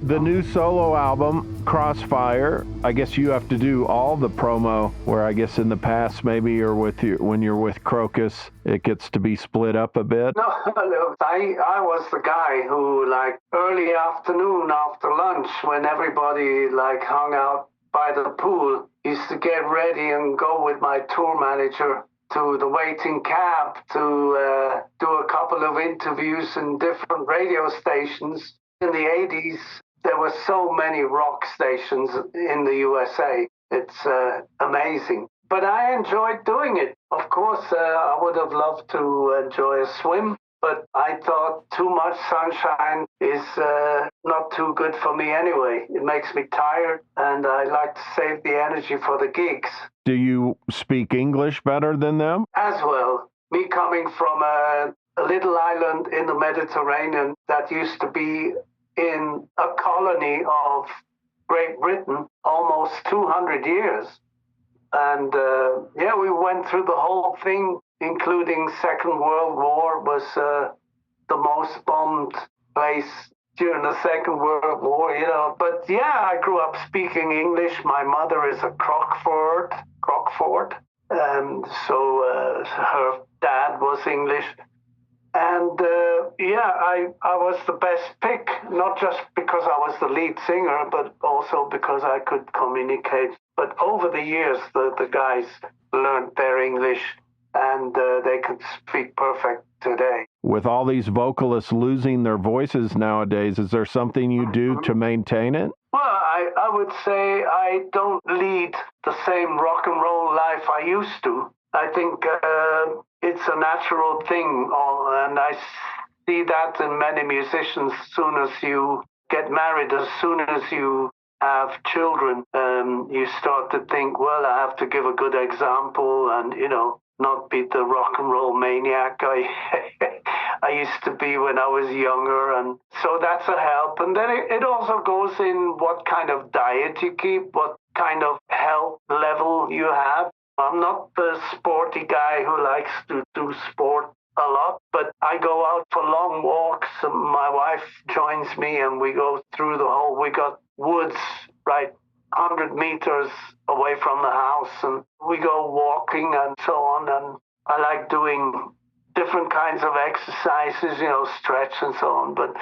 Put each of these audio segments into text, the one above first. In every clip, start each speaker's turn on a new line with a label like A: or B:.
A: The new solo album, Crossfire, I guess you have to do all the promo, where I guess in the past maybe when you're with Krokus, it gets to be split up a bit.
B: No, I was the guy who, like, early afternoon after lunch, when everybody, like, hung out by the pool, used to get ready and go with my tour manager to the waiting cab to do a couple of interviews in different radio stations. In the 80s, there were so many rock stations in the USA. It's amazing. But I enjoyed doing it. Of course, I would have loved to enjoy a swim, but I thought too much sunshine is not too good for me anyway. It makes me tired, and I like to save the energy for the gigs.
A: Do you speak English better than them?
B: As well. Me coming from a little island in the Mediterranean that used to be in a colony of Great Britain almost 200 years. And we went through the whole thing, including Second World War was the most bombed place during the Second World War, you know. But yeah, I grew up speaking English. My mother is a Crockford, so her dad was English. And I was the best pick, not just because I was the lead singer, but also because I could communicate. But over the years, the guys learned their English, and they could speak perfect today.
A: With all these vocalists losing their voices nowadays, is there something you do to maintain it?
B: Well, I would say I don't lead the same rock and roll life I used to. I think it's a natural thing, and I see that in many musicians. As soon as you get married, as soon as you have children, you start to think, well, I have to give a good example and, you know, not be the rock and roll maniac I used to be when I was younger. And so that's a help. And then it also goes in what kind of diet you keep, what kind of health level you have. I'm not the sporty guy who likes to do sport a lot, but I go out for long walks. My wife joins me and we go through we got woods right 100 meters away from the house, and we go walking and so on. And I like doing different kinds of exercises, you know, stretch and so on. But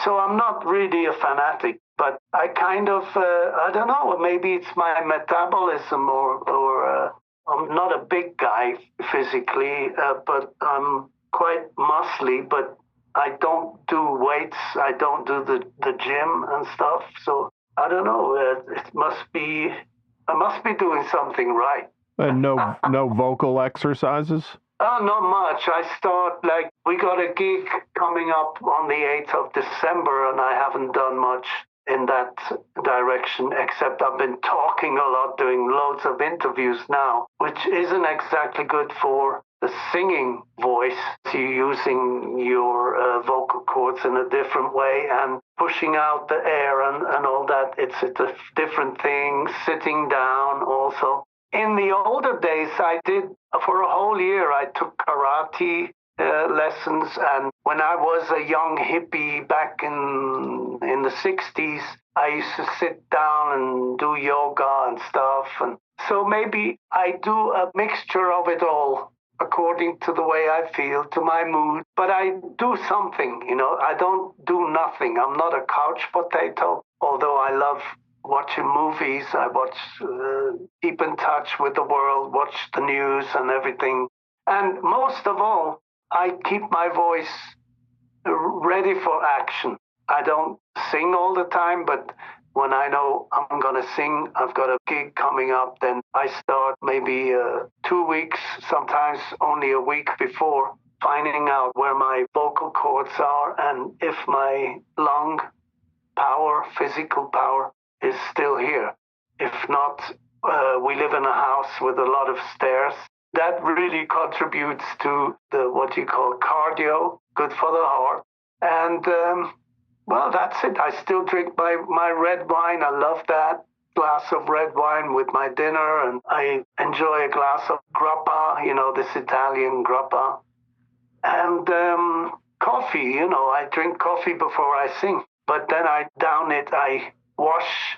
B: so I'm not really a fanatic, but I kind of, I don't know, maybe it's my metabolism or I'm not a big guy physically, but I'm quite muscly, but I don't do weights. I don't do the gym and stuff. So I don't know. I must be doing something right.
A: And no vocal exercises?
B: Oh, not much. I start, like, we got a gig coming up on the 8th of December, and I haven't done much in that direction, except I've been talking a lot, doing loads of interviews now, which isn't exactly good for the singing voice. You're using your vocal cords in a different way and pushing out the air and all that. It's a different thing, sitting down also. In the older days, I did, for a whole year, I took karate lessons, and when I was a young hippie back in the 60s, I used to sit down and do yoga and stuff, and so maybe I do a mixture of it all according to the way I feel, to my mood, but I do something, you know. I don't do nothing. I'm not a couch potato, although I love watching movies. I keep in touch with the world, watch the news and everything, and most of all, I keep my voice ready for action. I don't sing all the time, but when I know I'm going to sing, I've got a gig coming up, then I start maybe 2 weeks, sometimes only a week before, finding out where my vocal cords are and if my lung power, physical power, is still here. If not, we live in a house with a lot of stairs. That really contributes to what you call cardio, good for the heart. And, well, that's it. I still drink my red wine. I love that glass of red wine with my dinner. And I enjoy a glass of grappa, you know, this Italian grappa. And coffee, you know, I drink coffee before I sing. But then I down it. I wash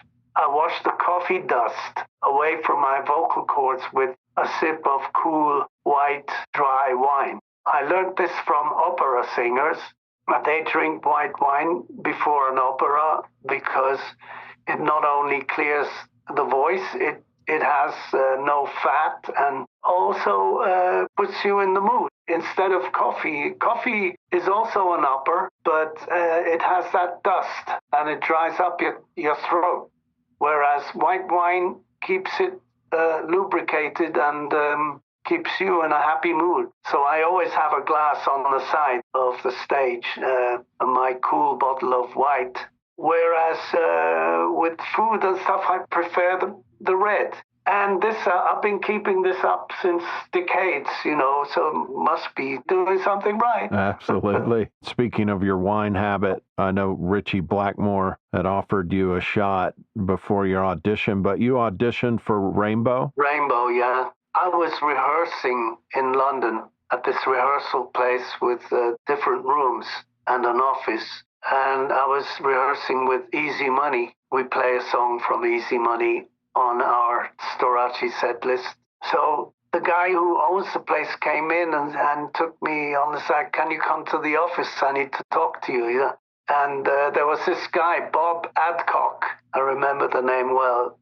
B: the coffee dust away from my vocal cords with a sip of cool, white, dry wine. I learned this from opera singers. They drink white wine before an opera because it not only clears the voice, it has no fat and also puts you in the mood. Instead of coffee, coffee is also an upper, but it has that dust and it dries up your throat. Whereas white wine keeps it lubricated and keeps you in a happy mood. So I always have a glass on the side of the stage, my cool bottle of white. Whereas with food and stuff, I prefer the red. And this, I've been keeping this up since decades, so must be doing something right.
A: Absolutely. Speaking of your wine habit, I know Ritchie Blackmore had offered you a shot before your audition, but you auditioned for Rainbow?
B: Rainbow, yeah. I was rehearsing in London at this rehearsal place with different rooms and an office. And I was rehearsing with Easy Money. We play a song from Easy Money on our Storace set list. So the guy who owns the place came in and took me on the side. Can you come to the office? I need to talk to you. Yeah. And there was this guy, Bob Adcock. I remember the name well.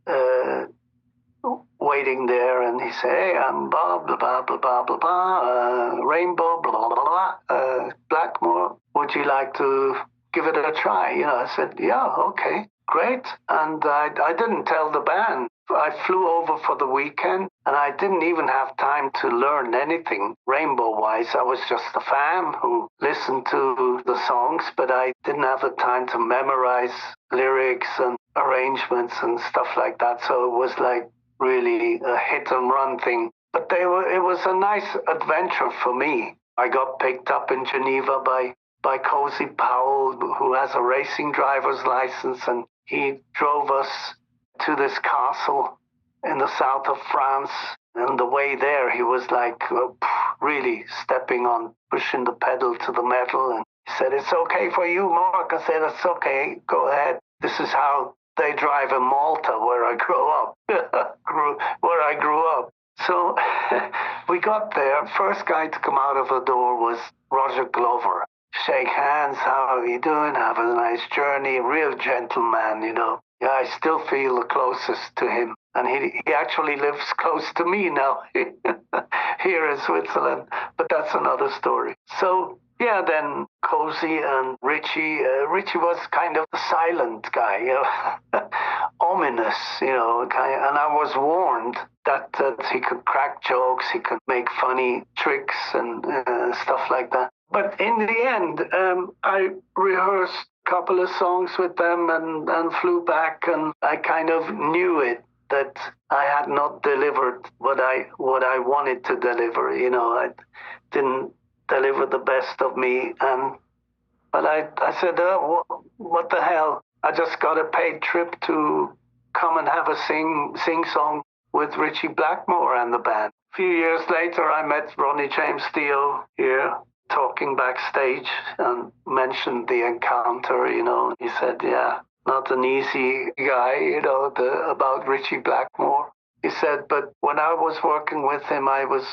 B: Waiting there, and he said, "Hey, I'm Bob, blah blah blah blah blah blah, Rainbow, blah blah blah blah, Blackmore. Would you like to give it a try?" I said, "Yeah, okay, great." And I didn't tell the band. I flew over for the weekend, and I didn't even have time to learn anything Rainbow-wise. I was just a fan who listened to the songs, but I didn't have the time to memorize lyrics and arrangements and stuff like that. So it was like really a hit and run thing. But it was a nice adventure for me. I got picked up in Geneva by Cozy Powell, who has a racing driver's license, and he drove us to this castle in the south of France. And the way there, he was like really pushing the pedal to the metal. And he said, "It's okay for you, Mark." I said, "It's okay, go ahead. This is how they drive in Malta, where I grew up. So we got there. First guy to come out of the door was Roger Glover. Shake hands. How are you doing? Have a nice journey. Real gentleman, Yeah, I still feel the closest to him. And he actually lives close to me now here in Switzerland. But that's another story. So yeah, then Cozy and Ritchie. Ritchie was kind of a silent guy, ominous, and I was warned that he could crack jokes, he could make funny tricks and stuff like that. But in the end, I rehearsed a couple of songs with them and flew back, and I kind of knew it, that I had not delivered what I wanted to deliver. I didn't deliver the best of me, but I said, what the hell? I just got a paid trip to come and have a sing-song with Ritchie Blackmore and the band. A few years later, I met Ronnie James Dio here, talking backstage, and mentioned the encounter, He said, yeah, not an easy guy, about Ritchie Blackmore. He said, but when I was working with him, I was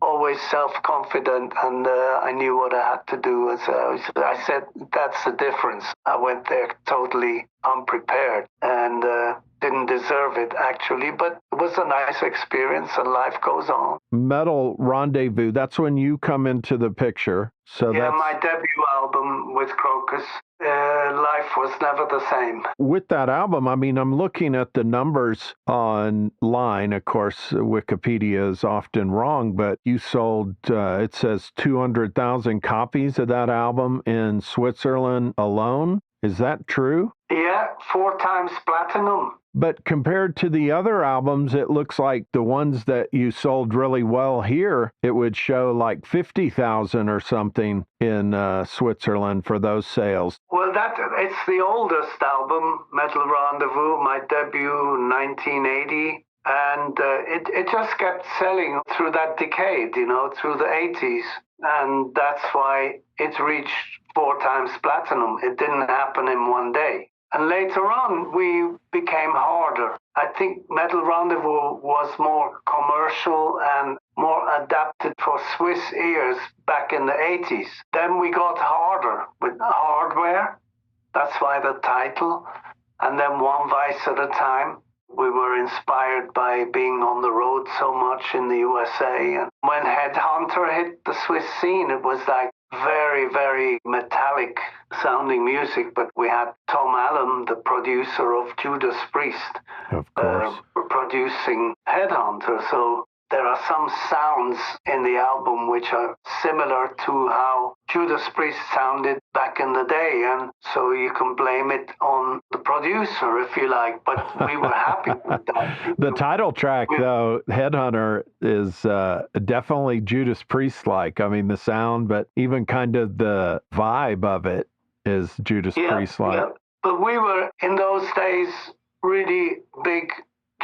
B: always self-confident, and I knew what I had to do. And so I said, that's the difference. I went there totally unprepared and didn't deserve it, actually, but it was a nice experience, and life goes on.
A: Metal Rendezvous, that's when you come into the picture. So
B: yeah, my debut album with Krokus. Life was never the same.
A: With that album, I'm looking at the numbers online. Of course, Wikipedia is often wrong, but you sold, it says 200,000 copies of that album in Switzerland alone. Is that true?
B: Yeah, 4 times platinum.
A: But compared to the other albums, it looks like the ones that you sold really well here, it would show like 50,000 or something in Switzerland for those sales.
B: Well, it's the oldest album, Metal Rendezvous, my debut 1980. And it just kept selling through that decade, through the 80s. And that's why it reached 4 times platinum. It didn't happen in one day. And later on, we became harder. I think Metal Rendezvous was more commercial and more adapted for Swiss ears back in the 80s. Then we got harder with hardware. That's why the title. And then One Vice at a Time. We were inspired by being on the road so much in the USA. And when Headhunter hit the Swiss scene, it was like very, very metallic sounding music. But we had Tom Allen, the producer of Judas Priest,
A: of course,
B: producing Headhunter. So there are some sounds in the album which are similar to how Judas Priest sounded back in the day, and so you can blame it on the producer if you like, but we were happy with that.
A: The title track, though, Headhunter, is definitely Judas Priest-like. I mean, the sound, but even kind of the vibe of it is Judas Priest-like. Yeah.
B: But we were, in those days, really big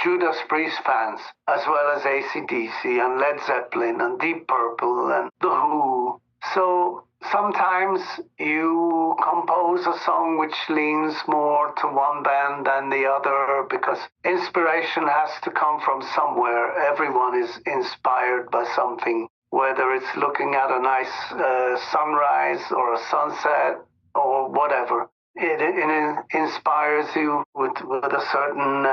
B: Judas Priest fans, as well as AC/DC and Led Zeppelin and Deep Purple and The Who. So sometimes you compose a song which leans more to one band than the other because inspiration has to come from somewhere. Everyone is inspired by something, whether it's looking at a nice sunrise or a sunset or whatever. It inspires you with a certain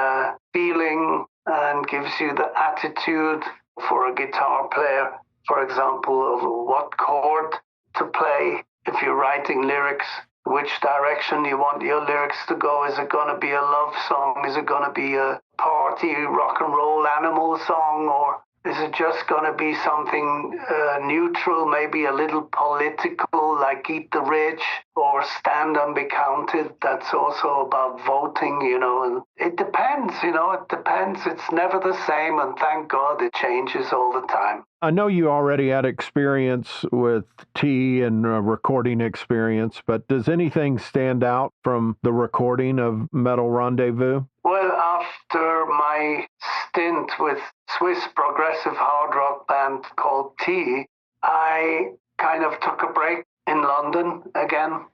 B: feeling and gives you the attitude for a guitar player, for example, of what chord to play. If you're writing lyrics, which direction you want your lyrics to go. Is it going to be a love song? Is it going to be a party rock and roll animal song? Or is it just going to be something neutral, maybe a little political, like Eat the Rich or Stand and Be Counted? That's also about voting, and it depends, it depends. It's never the same, and thank God it changes all the time.
A: I know you already had experience with T and recording experience, but does anything stand out from the recording of Metal Rendezvous?
B: Well, after my stint with Swiss progressive hard rock band called T, I kind of took a break in London again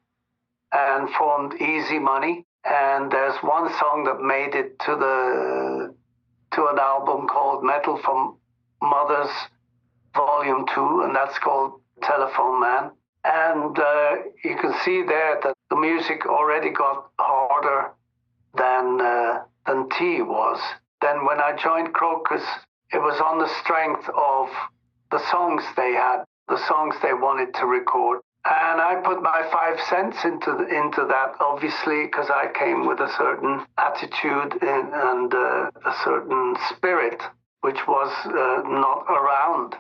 B: and formed Easy Money. And there's one song that made it to an album called Metal from Mothers Volume 2, and that's called Telephone Man. And you can see there that the music already got harder than T was. Then when I joined Krokus, it was on the strength of the songs they had, the songs they wanted to record. And I put my 5 cents into that, obviously, because I came with a certain attitude and a certain spirit, which was not around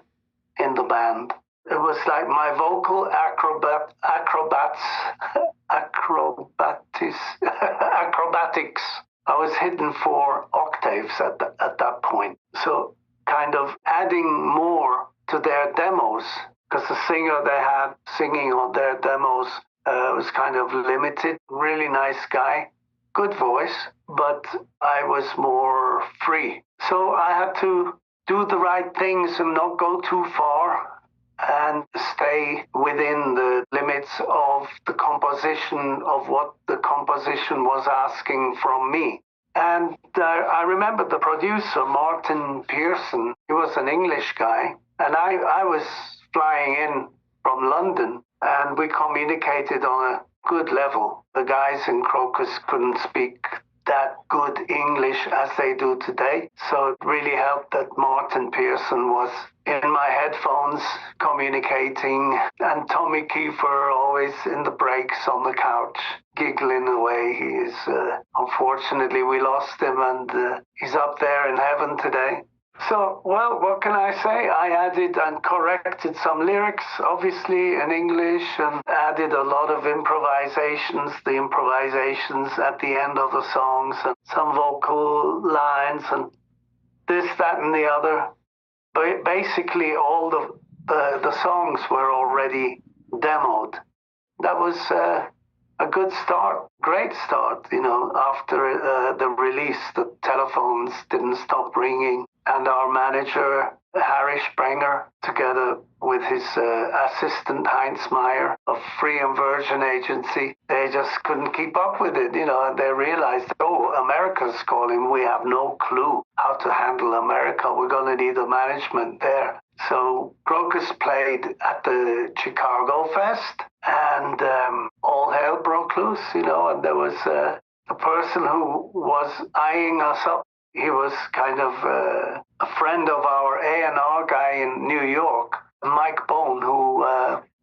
B: in the band. It was like my vocal acrobatics. I was hidden 4 octaves at that point. So kind of adding more to their demos, because the singer they had singing on their demos was kind of limited. Really nice guy, good voice, but I was more free. So I had to do the right things and not go too far and stay within the limits of the composition of what the composition was asking from me. And I remember the producer, Martin Pearson. He was an English guy, and I was flying in from London, and we communicated on a good level. The guys in Krokus couldn't speak that good English as they do today, so it really helped that Martin Pearson was in my headphones communicating, and Tommy Kiefer always in the breaks on the couch giggling away. He is unfortunately we lost him, and he's up there in heaven today. So, well, what can I say? I added and corrected some lyrics, obviously, in English, and added a lot of the improvisations at the end of the songs, and some vocal lines, and this, that, and the other. But basically, all the songs were already demoed. That was a good start, great start, after the release. The telephones didn't stop ringing. and our manager, Harry Sprenger, together with his assistant, Heinz Meyer, of Free Inversion Agency, they just couldn't keep up with it, and they realized, America's calling. We have no clue how to handle America. We're going to need a management there. So Krokus played at the Chicago Fest, and all hell broke loose, and there was a person who was eyeing us up. He was kind of a friend of our A&R guy in New York, Mike Bone, who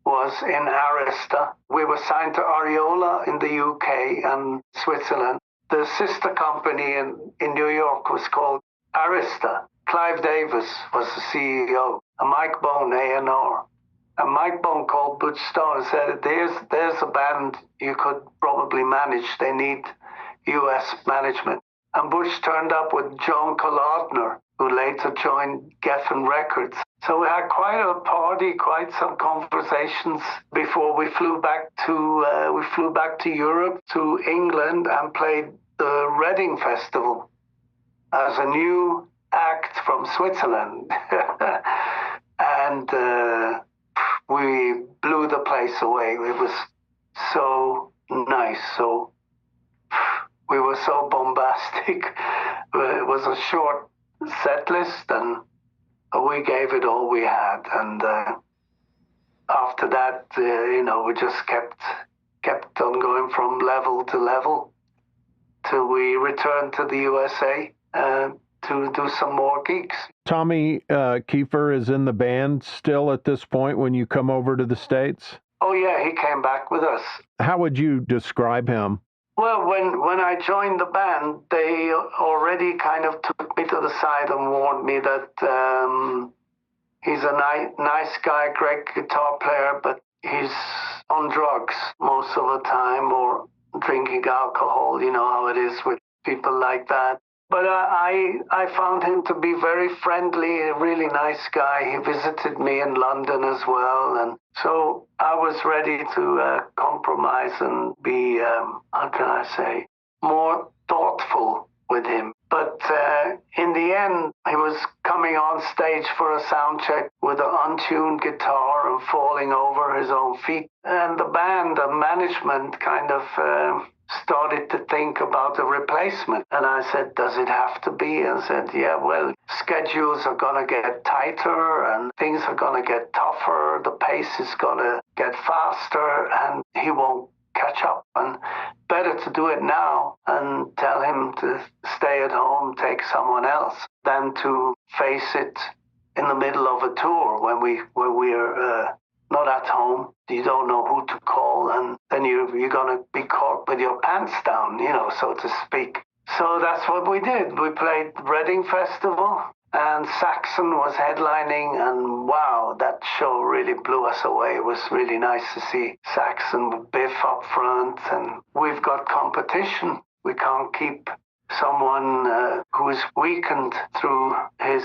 B: was in Arista. We were signed to Ariola in the UK and Switzerland. The sister company in New York was called Arista. Clive Davis was the CEO, and Mike Bone, A&R. And Mike Bone called Butch Stone and said, there's a band you could probably manage. They need US management. And Butch turned up with John Kolodner, who later joined Geffen Records. So we had quite a party, quite some conversations before we flew back to Europe, to England, and played the Reading Festival as a new act from Switzerland. And we blew the place away. It was so nice. So we were so bombastic. It was a short set list, and we gave it all we had. And after that, we just kept on going from level to level till we returned to the USA to do some more gigs.
A: Tommy Kiefer is in the band still at this point when you come over to the States?
B: Oh, yeah, he came back with us.
A: How would you describe him?
B: Well, when I joined the band, they already kind of took me to the side and warned me that he's a nice guy, great guitar player, but he's on drugs most of the time or drinking alcohol. You know how it is with people like that. But I found him to be very friendly, a really nice guy. He visited me in London as well. And so I was ready to compromise and be, how can I say, more thoughtful with him. But in the end, he was coming on stage for a sound check with an untuned guitar and falling over his own feet. And the band and management kind of started to think about a replacement. And I said, does it have to be? And said, yeah, well, schedules are going to get tighter and things are going to get tougher. The pace is going to get faster and he won't catch up. And better to do it now and tell him to stay at home, take someone else, than to face it in the middle of a tour when we're not at home. You don't know who to call, and then you're going to be caught with your pants down, so to speak. So that's what we did. We played Reading Festival, and Saxon was headlining, and wow, that show really blew us away. It was really nice to see Saxon with Biff up front, and we've got competition. We can't keep someone who is weakened through his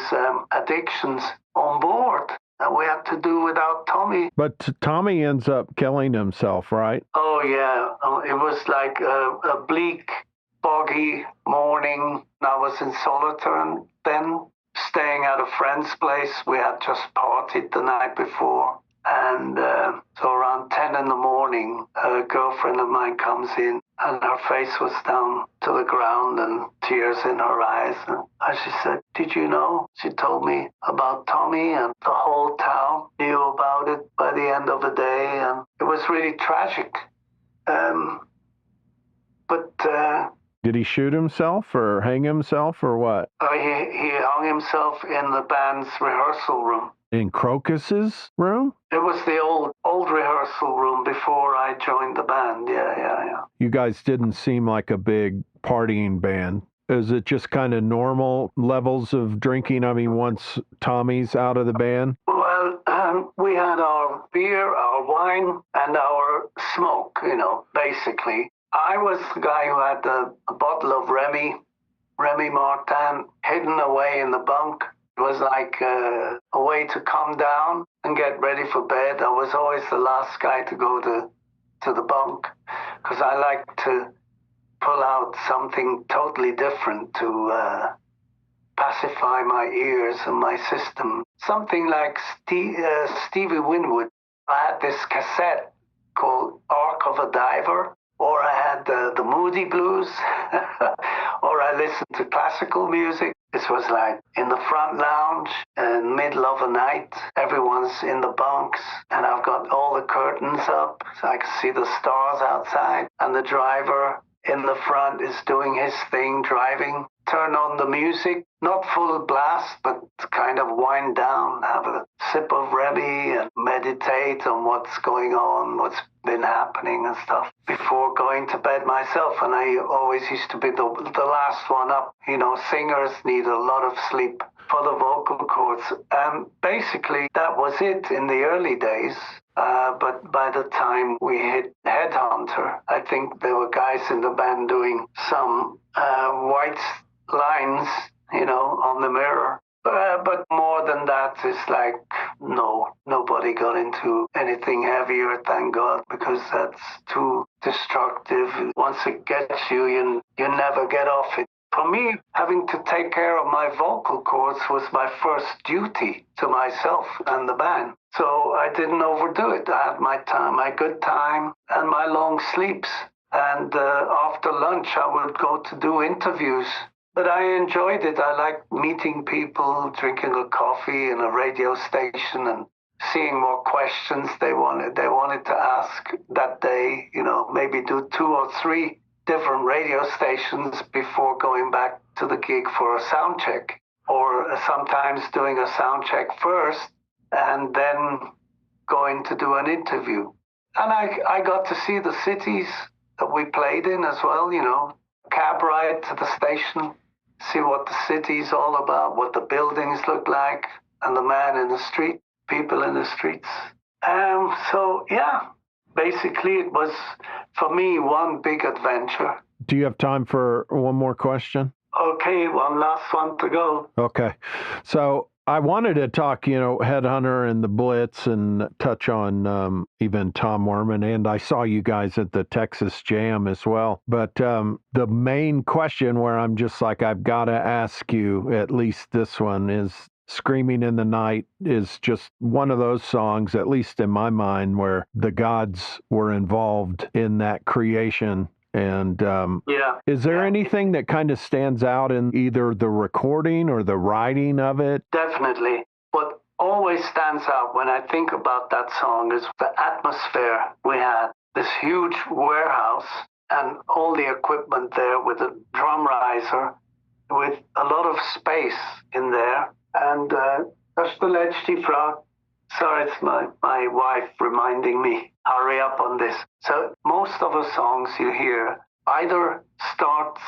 B: addictions on board. And we had to do without Tommy.
A: But Tommy ends up killing himself, right?
B: Oh, yeah. It was like a bleak, foggy morning. I was in Solothurn then, staying at a friend's place. We had just partied the night before. And so around 10 in the morning, a girlfriend of mine comes in, and her face was down to the ground and tears in her eyes. And she said, did you know? She told me about Tommy, and the whole town knew about it by the end of the day. And it was really tragic.
A: Did he shoot himself or hang himself or what?
B: He hung himself in the band's rehearsal room.
A: In Krokus's room?
B: It was the old rehearsal room before I joined the band. Yeah.
A: You guys didn't seem like a big partying band. Is it just kind of normal levels of drinking? I mean, once Tommy's out of the band?
B: Well, we had our beer, our wine, and our smoke, basically. I was the guy who had a bottle of Remy Martin, hidden away in the bunk. It was like a way to come down and get ready for bed. I was always the last guy to go to the bunk because I like to pull out something totally different to pacify my ears and my system. Something like Stevie Winwood. I had this cassette called Ark of a Diver, or I had the Moody Blues, or I listened to classical music. This was like in the front lounge, in middle of the night, everyone's in the bunks, and I've got all the curtains up so I can see the stars outside, and the driver in the front is doing his thing, driving. Turn on the music, not full blast, but kind of wind down, have a sip of Rebbe and meditate on what's going on, what's been happening and stuff before going to bed myself. And I always used to be the last one up. You know, singers need a lot of sleep for the vocal cords. Basically, that was it in the early days. But by the time we hit Headhunter, I think there were guys in the band doing some white lines, you know, on the mirror. But more than that, it's like, no, nobody got into anything heavier, thank God, because that's too destructive. Once it gets you, you never get off it. For me, having to take care of my vocal cords was my first duty to myself and the band. So I didn't overdo it. I had my time, my good time, and my long sleeps. And after lunch, I would go to do interviews. But I enjoyed it. I liked meeting people, drinking a coffee in a radio station and seeing what questions they wanted to ask that day. You know, maybe do 2 or 3 different radio stations before going back to the gig for a sound check, or sometimes doing a sound check first and then going to do an interview. And I got to see the cities that we played in as well, you know, cab ride to the station, see what the city's all about, what the buildings look like, and the man in the street, people in the streets. So, yeah, basically it was, for me, one big adventure.
A: Do you have time for one more question?
B: Okay, one last one to go.
A: Okay. So I wanted to talk, you know, Headhunter and the Blitz and touch on even Tom Werman. And I saw you guys at the Texas Jam as well. But the main question where I'm just like, I've got to ask you, at least this one, is Screaming in the Night is just one of those songs, at least in my mind, where the gods were involved in that creation. And is there anything that kind of stands out in either the recording or the writing of it?
B: Definitely. What always stands out when I think about that song is the atmosphere we had. This huge warehouse and all the equipment there with a drum riser, with a lot of space in there. And that's the Ritchie Blackmore. Sorry, it's my wife reminding me, hurry up on this. So most of the songs you hear either starts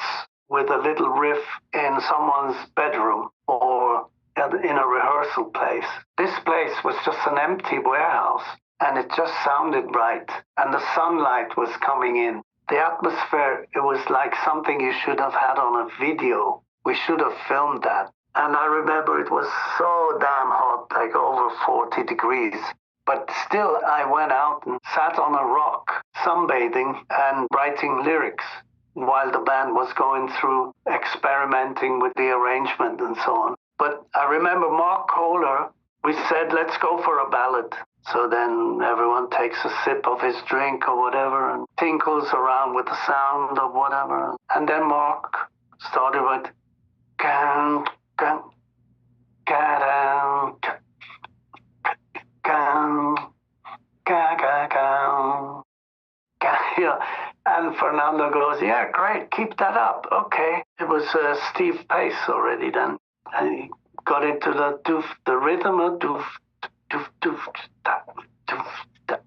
B: with a little riff in someone's bedroom or in a rehearsal place. This place was just an empty warehouse, and it just sounded right. And the sunlight was coming in. The atmosphere, it was like something you should have had on a video. We should have filmed that. And I remember it was so damn hot, like over 40 degrees. But still, I went out and sat on a rock, sunbathing and writing lyrics while the band was going through experimenting with the arrangement and so on. But I remember Mark Kohler, we said, let's go for a ballad. So then everyone takes a sip of his drink or whatever and tinkles around with the sound of whatever. And then Mark started with, can, yeah. And Fernando goes, yeah, great, keep that up. Okay. It was Steve Pace already then. And he got into the doof, the rhythm of doof, doof, doof, da, doof, da.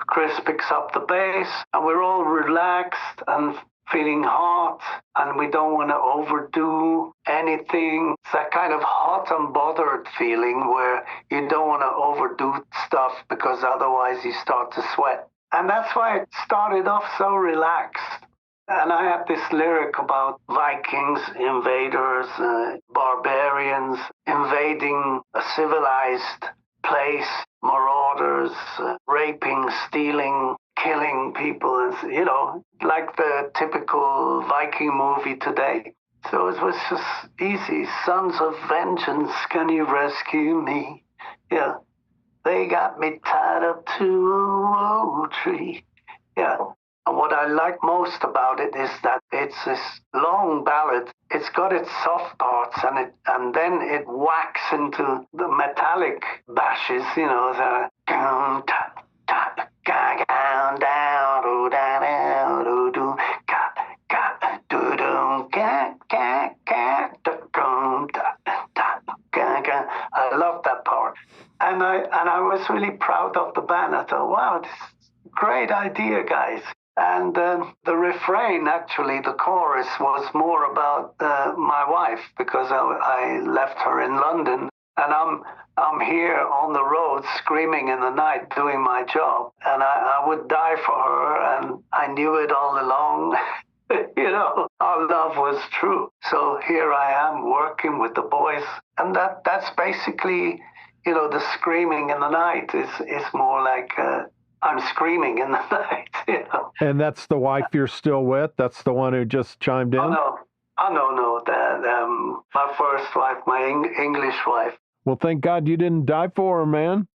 B: Chris picks up the bass, and we're all relaxed and feeling hot, and we don't want to overdo anything. It's that kind of hot and bothered feeling where you don't want to overdo stuff because otherwise you start to sweat. And that's why it started off so relaxed. And I had this lyric about Vikings, invaders, barbarians invading a civilized place, marauders, raping, stealing, killing people, you know, like the typical Viking movie today. So it was just easy. Sons of vengeance, can you rescue me? Yeah. They got me tied up to a oak tree. Yeah. And what I like most about it is that it's this long ballad. It's got its soft parts and then it whacks into the metallic bashes, you know, the I love that part. And I was really proud of the band. I thought, wow, this is a great idea, guys. And the refrain, actually, the chorus, was more about my wife, because I left her in London, and I'm here on the road screaming in the night doing my job, and I would die for her, and I knew it all along. You know, our love was true. So here I am working with the boys, and that's basically, you know, the screaming in the night is more like I'm screaming in the night, you know.
A: And that's the wife you're still with? That's the one who just chimed in?
B: No. My first wife, my English wife.
A: Well, thank God you didn't die for her, man.